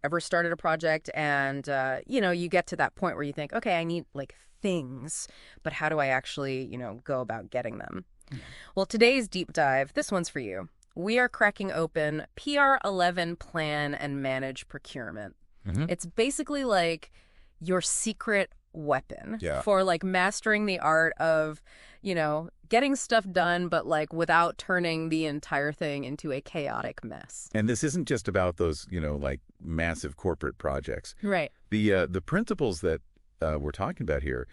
ever started a project and, you get to that point where you think, okay, I need like things, but how do I actually, go about getting them? Well, today's deep dive, this one's for you. We are cracking open PR11 Plan and Manage Procurement. It's basically like your secret weapon for like mastering the art of, getting stuff done, but like without turning the entire thing into a chaotic mess. And this isn't just about those, like massive corporate projects. Right. The principles that we're talking about here,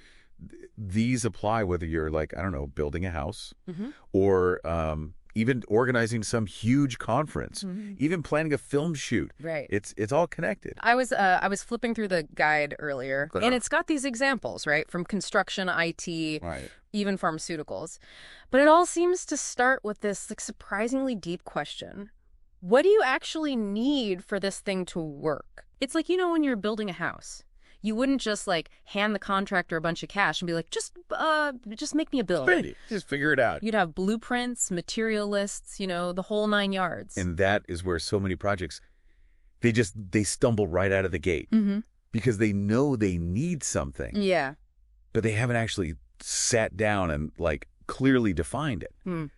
these apply whether you're like, I don't know, building a house or even organizing some huge conference, even planning a film shoot. Right. It's all connected. I was flipping through the guide earlier, and it's got these examples, right, from construction, IT, even pharmaceuticals. But it all seems to start with this like surprisingly deep question. What do you actually need for this thing to work? It's like, when you're building a house. You wouldn't just like hand the contractor a bunch of cash and be like, just make me a building. Just figure it out. You'd have blueprints, material lists, the whole 9 yards. And that is where so many projects, they stumble right out of the gate because they know they need something. Yeah. But they haven't actually sat down and like clearly defined it.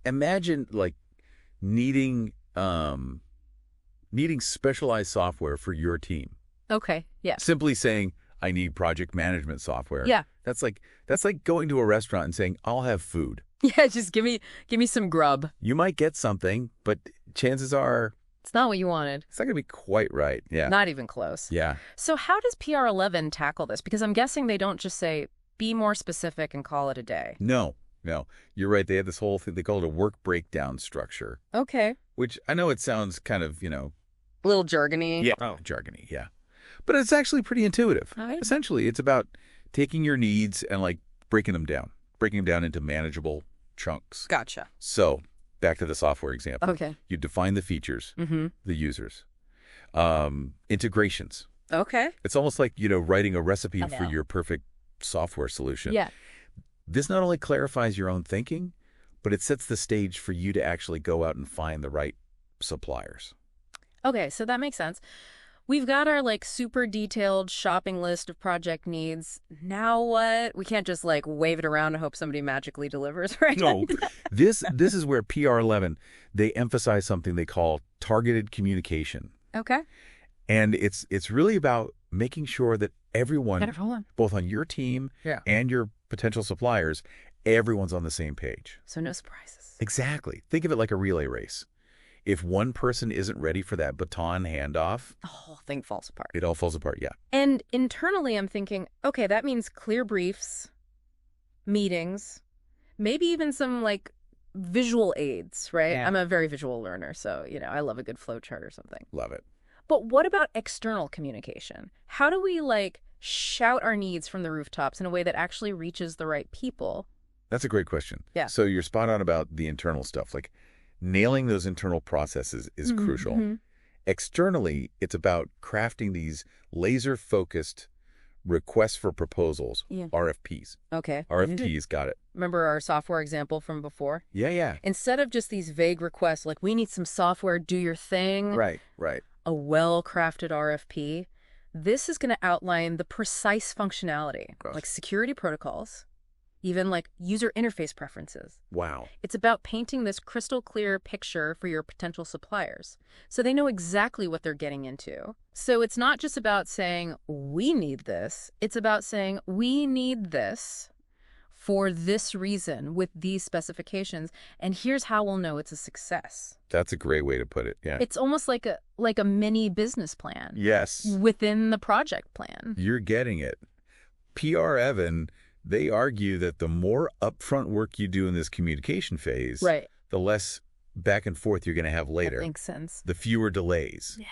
Imagine like needing specialized software for your team. Okay, yeah. Simply saying, I need project management software. Yeah. That's like going to a restaurant and saying, I'll have food. Yeah, just give me some grub. You might get something, but chances are it's not what you wanted. It's not going to be quite right. Yeah. Not even close. Yeah. So how does PR11 tackle this? Because I'm guessing they don't just say, be more specific and call it a day. No. You're right. They have this whole thing. They call it a work breakdown structure. Okay. Which I know it sounds kind of, a little jargony. Yeah. Oh, jargony. Yeah. But it's actually pretty intuitive. Right. Essentially, it's about taking your needs and like breaking them down into manageable chunks. Gotcha. So back to the software example. Okay. You define the features, the users, integrations. Okay. It's almost like, writing a recipe for your perfect software solution. Yeah. This not only clarifies your own thinking, but it sets the stage for you to actually go out and find the right suppliers. Okay, so that makes sense. We've got our like super detailed shopping list of project needs. Now what? We can't just like wave it around and hope somebody magically delivers, right? No. This is where PR11, they emphasize something they call targeted communication. Okay. And it's really about making sure that everyone, both on your team and your potential suppliers, everyone's on the same page. So no surprises. Exactly. Think of it like a relay race. If one person isn't ready for that baton handoff, the whole thing falls apart. It all falls apart, yeah. And internally, I'm thinking, okay, that means clear briefs, meetings, maybe even some like visual aids, right? Yeah. I'm a very visual learner, so, I love a good flow chart or something. Love it. But what about external communication? How do we like shout our needs from the rooftops in a way that actually reaches the right people? That's a great question. Yeah. So you're spot on about the internal stuff. Like nailing those internal processes is crucial. Externally, it's about crafting these laser-focused requests for proposals, RFPs. Okay. RFPs, got it. Remember our software example from before? Yeah. Instead of just these vague requests, like we need some software, do your thing. Right. A well-crafted RFP, this is going to outline the precise functionality, like security protocols, even like user interface preferences. Wow. It's about painting this crystal clear picture for your potential suppliers so they know exactly what they're getting into. So it's not just about saying, we need this. It's about saying, we need this for this reason with these specifications, and here's how we'll know it's a success. That's a great way to put it, yeah. It's almost like a mini business plan. Yes. Within the project plan. You're getting it. PR11, they argue that the more upfront work you do in this communication phase, the less back and forth you're going to have later. That makes sense. The fewer delays. Yeah.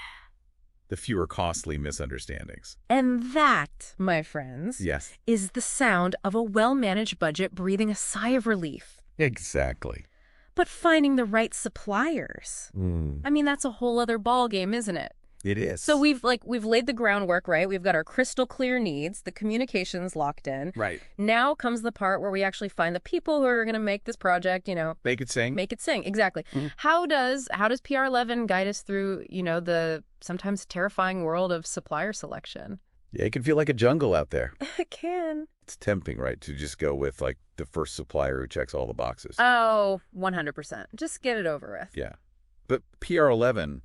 The fewer costly misunderstandings. And that, my friends, is the sound of a well-managed budget breathing a sigh of relief. Exactly. But finding the right suppliers. I mean, that's a whole other ballgame, isn't it? It is. So we've laid the groundwork, right? We've got our crystal clear needs, the communications locked in. Right. Now comes the part where we actually find the people who are going to make this project, Make it sing. make it sing. Exactly. Mhm. How does PR11 guide us through, the sometimes terrifying world of supplier selection? Yeah, it can feel like a jungle out there. It can. It's tempting, right, to just go with, like, the first supplier who checks all the boxes. Oh, 100%. Just get it over with. Yeah. But PR11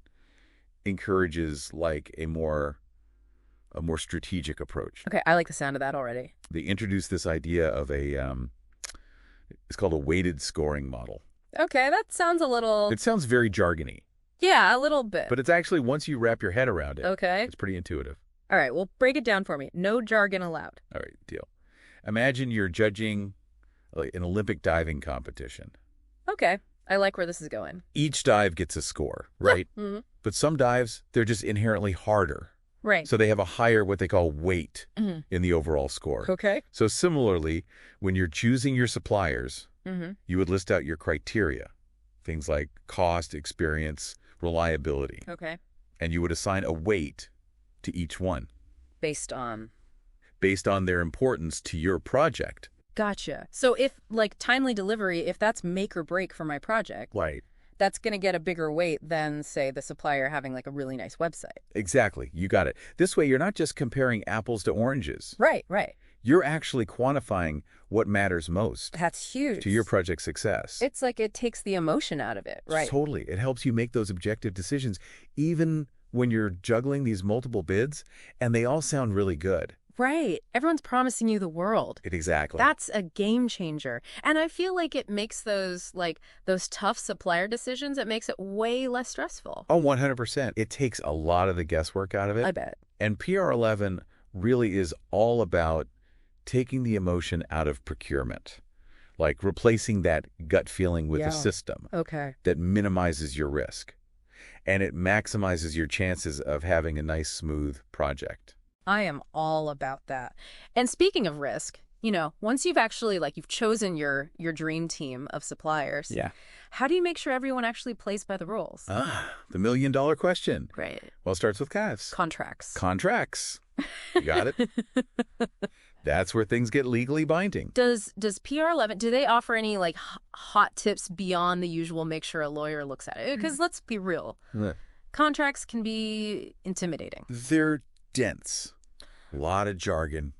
encourages, like, a more strategic approach. Okay, I like the sound of that already. They introduced this idea of it's called a weighted scoring model. Okay, that sounds a little... It sounds very jargony, Yeah, a little bit. but it's actually, once you wrap your head around it, Okay. it's pretty intuitive. All right, well, break it down for me. No jargon allowed. All right, deal. Imagine you're judging like, an Olympic diving competition. Okay, I like where this is going. Each dive gets a score, right? Mhm. But some dives, they're just inherently harder. Right. So they have a higher, what they call weight Mhm. in the overall score. Okay. So similarly, when you're choosing your suppliers, Mm-hmm. you would list out your criteria, things like cost, experience, reliability, Okay. and you would assign a weight to each one Based on... based on their importance to your project. Gotcha. So if, timely delivery, if that's make or break for my project, Right. that's going to get a bigger weight than, say, the supplier having, a really nice website. Exactly. You got it. This way, you're not just comparing apples to oranges. Right, right. You're actually quantifying what matters most That's huge. to your project's success. It's like it takes the emotion out of it, right? Totally. It helps you make those objective decisions, even when you're juggling these multiple bids, and they all sound really good. Right. Everyone's promising you the world. Exactly. That's a game changer. And I feel like it makes those tough supplier decisions, it makes it way less stressful. Oh, 100%. It takes a lot of the guesswork out of it. I bet. And PR11 really is all about taking the emotion out of procurement, like replacing that gut feeling with Yeah. a system Okay. that minimizes your risk. And it maximizes your chances of having a nice, smooth project. I am all about that. And speaking of risk, once you've actually, you've chosen your dream team of suppliers, Yeah. how do you make sure everyone actually plays by the rules? The million-dollar question. Right. Well, it starts with CAVs. Contracts. Contracts. You got it? That's where things get legally binding. Does PR11, do they offer any, hot tips beyond the usual make sure a lawyer looks at it? Because let's be real. Contracts can be intimidating. They're dense. A lot of jargon.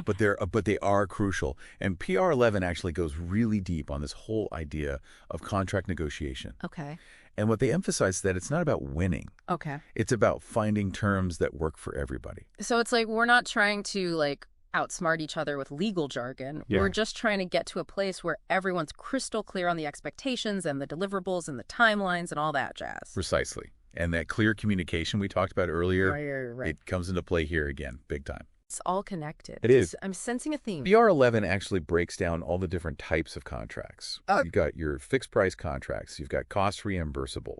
But they are crucial. And PR11 actually goes really deep on this whole idea of contract negotiation. Okay. And what they emphasize is that it's not about winning. Okay. It's about finding terms that work for everybody. So it's we're not trying to, outsmart each other with legal jargon. Yeah. We're just trying to get to a place where everyone's crystal clear on the expectations and the deliverables and the timelines and all that jazz. Precisely. And that clear communication we talked about earlier, Right. it comes into play here again, big time. It's all connected. It is. I'm sensing a theme. PR11 actually breaks down all the different types of contracts. Oh. You've got your fixed price contracts. You've got cost reimbursable,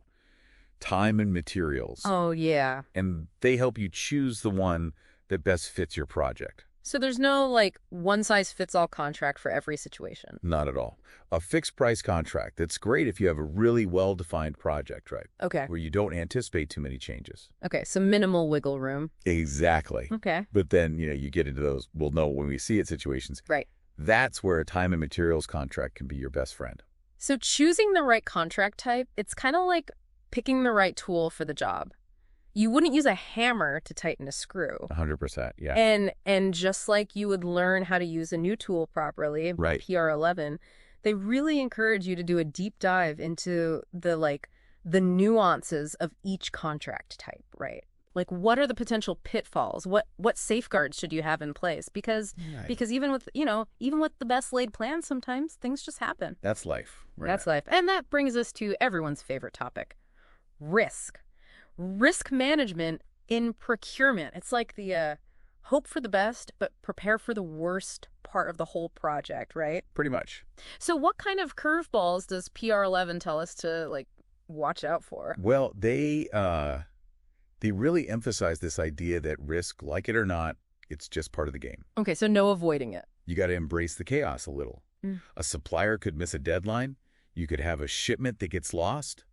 time and materials. Oh, yeah. And they help you choose the one that best fits your project. So there's no, one-size-fits-all contract for every situation. Not at all. A fixed price contract, that's great if you have a really well-defined project, right? Okay. Where you don't anticipate too many changes. Okay, so minimal wiggle room. Exactly. Okay. But then, you get into those, we'll know when we see it situations. Right. That's where a time and materials contract can be your best friend. So choosing the right contract type, it's kind of like picking the right tool for the job. You wouldn't use a hammer to tighten a screw. 100%, yeah. And just like you would learn how to use a new tool properly, Right. PR11, they really encourage you to do a deep dive into the nuances of each contract type, right? What are the potential pitfalls? What safeguards should you have in place? Because even with the best laid plans, sometimes things just happen. That's life. Right? That's life. And that brings us to everyone's favorite topic, risk. Risk management in procurement. It's like the hope for the best, but prepare for the worst part of the whole project, right? Pretty much. So what kind of curveballs does PR11 tell us to watch out for? Well, they really emphasize this idea that risk, like it or not, it's just part of the game. Okay, so no avoiding it. You got to embrace the chaos a little. Mm. A supplier could miss a deadline. You could have a shipment that gets lost.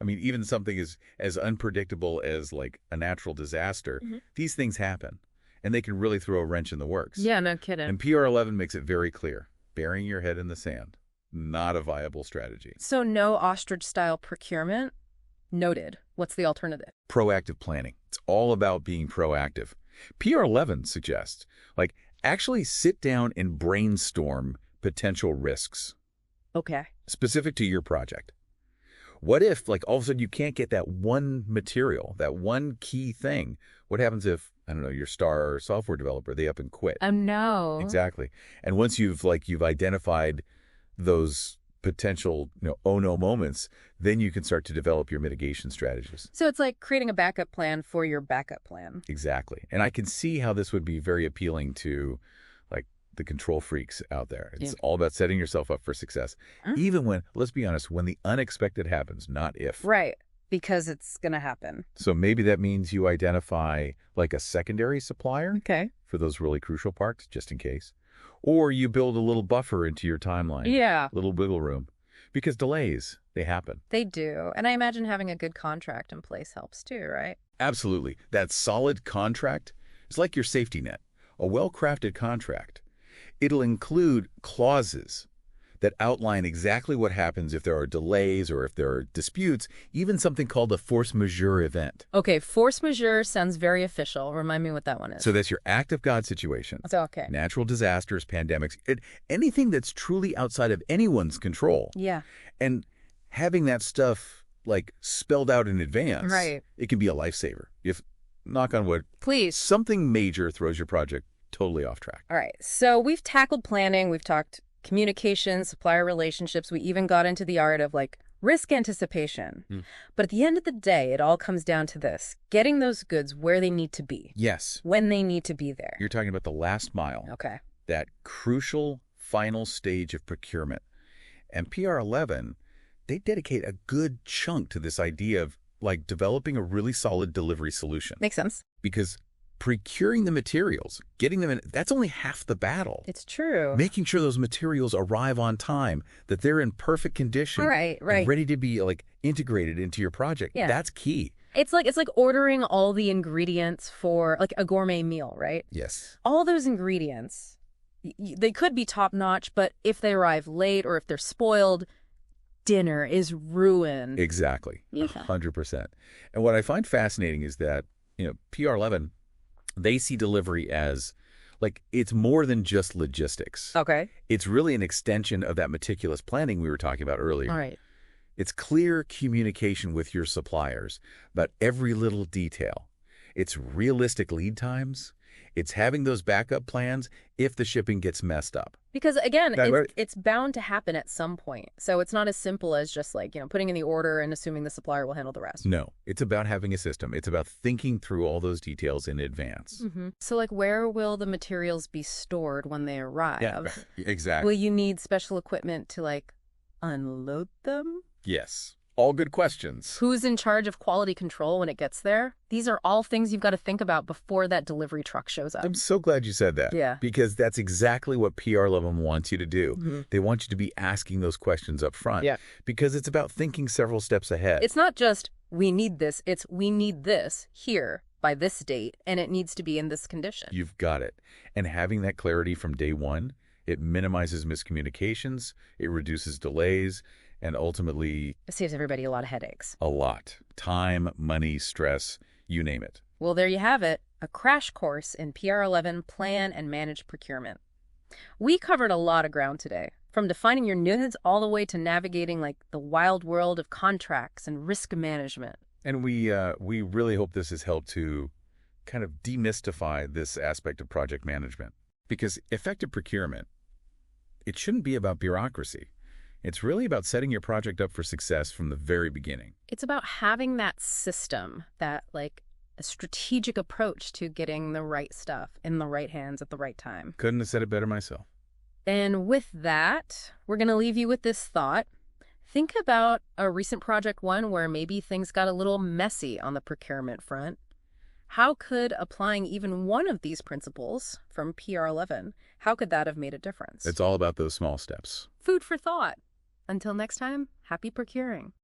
I mean, even something as unpredictable as like a natural disaster, these things happen, and they can really throw a wrench in the works. Yeah, no kidding. And PR11 makes it very clear. Burying your head in the sand, not a viable strategy. So no ostrich-style procurement? Noted. What's the alternative? Proactive planning. It's all about being proactive. PR11 suggests, like, actually sit down and brainstorm potential risks Okay. specific to your project. What if, like, all of a sudden you can't get that one material, that one key thing? What happens if, I don't know, your star software developer, they up and quit? Oh, no. Exactly. And once you've identified those potential, oh no moments, then you can start to develop your mitigation strategies. So it's like creating a backup plan for your backup plan. Exactly. And I can see how this would be very appealing to like the control freaks out there. It's all about setting yourself up for success. Even when, let's be honest, when the unexpected happens, not if. Right. Because it's going to happen. So maybe that means you identify like a secondary supplier Okay. for those really crucial parts, just in case. Or you build a little buffer into your timeline. Yeah. Little wiggle room. Because delays, they happen. They do. And I imagine having a good contract in place helps too, right? Absolutely. That solid contract is like your safety net. A well-crafted contract. It'll include clauses that outline exactly what happens if there are delays or if there are disputes, even something called a force majeure event. Okay, force majeure sounds very official. Remind me what that one is. So that's your act of God situation. So, okay. Natural disasters, pandemics, anything that's truly outside of anyone's control. Yeah. And having that stuff like spelled out in advance, right, it can be a lifesaver. If, knock on wood, please, something major throws your project totally off track. All right. So we've tackled planning. We've talked communication, supplier relationships. We even got into the art of like risk anticipation. But at the end of the day, it all comes down to this: getting those goods where they need to be. Yes. When they need to be there. You're talking about the last mile. Okay. That crucial final stage of procurement. And PR11, they dedicate a good chunk to this idea of like developing a really solid delivery solution. Makes sense. Because procuring the materials, getting them in, that's only half the battle. It's true. Making sure those materials arrive on time, that they're in perfect condition. Right. And ready to be like integrated into your project. Yeah. That's key. It's like ordering all the ingredients for like a gourmet meal, right? Yes. All those ingredients, they could be top notch, but if they arrive late or if they're spoiled, dinner is ruined. Exactly. 100%. And what I find fascinating is that, PR11, they see delivery as like it's more than just logistics. Okay. It's really an extension of that meticulous planning we were talking about earlier. All right. It's clear communication with your suppliers about every little detail. It's realistic lead times. It's having those backup plans if the shipping gets messed up. Because again, it's bound to happen at some point. So it's not as simple as just like, putting in the order and assuming the supplier will handle the rest. No, it's about having a system. It's about thinking through all those details in advance. So like, where will the materials be stored when they arrive? Yeah, exactly. Will you need special equipment to like unload them? Yes. All good questions. Who's in charge of quality control when it gets there? These are all things you've got to think about before that delivery truck shows up. I'm so glad you said that. Yeah. Because that's exactly what PR11 wants you to do. They want you to be asking those questions up front. Yeah. Because it's about thinking several steps ahead. It's not just, we need this. It's, we need this here by this date, and it needs to be in this condition. You've got it. And having that clarity from day one, it minimizes miscommunications, it reduces delays, and ultimately, it saves everybody a lot of headaches. A lot. Time, money, stress, you name it. Well, there you have it. A crash course in PR11 Plan and Manage Procurement. We covered a lot of ground today, from defining your needs all the way to navigating like the wild world of contracts and risk management. And we really hope this has helped to kind of demystify this aspect of project management. Because effective procurement, it shouldn't be about bureaucracy. It's really about setting your project up for success from the very beginning. It's about having that system, that like a strategic approach to getting the right stuff in the right hands at the right time. Couldn't have said it better myself. And with that, we're going to leave you with this thought. Think about a recent project one where maybe things got a little messy on the procurement front. How could applying even one of these principles from PR11, how could that have made a difference? It's all about those small steps. Food for thought. Until next time, happy procuring.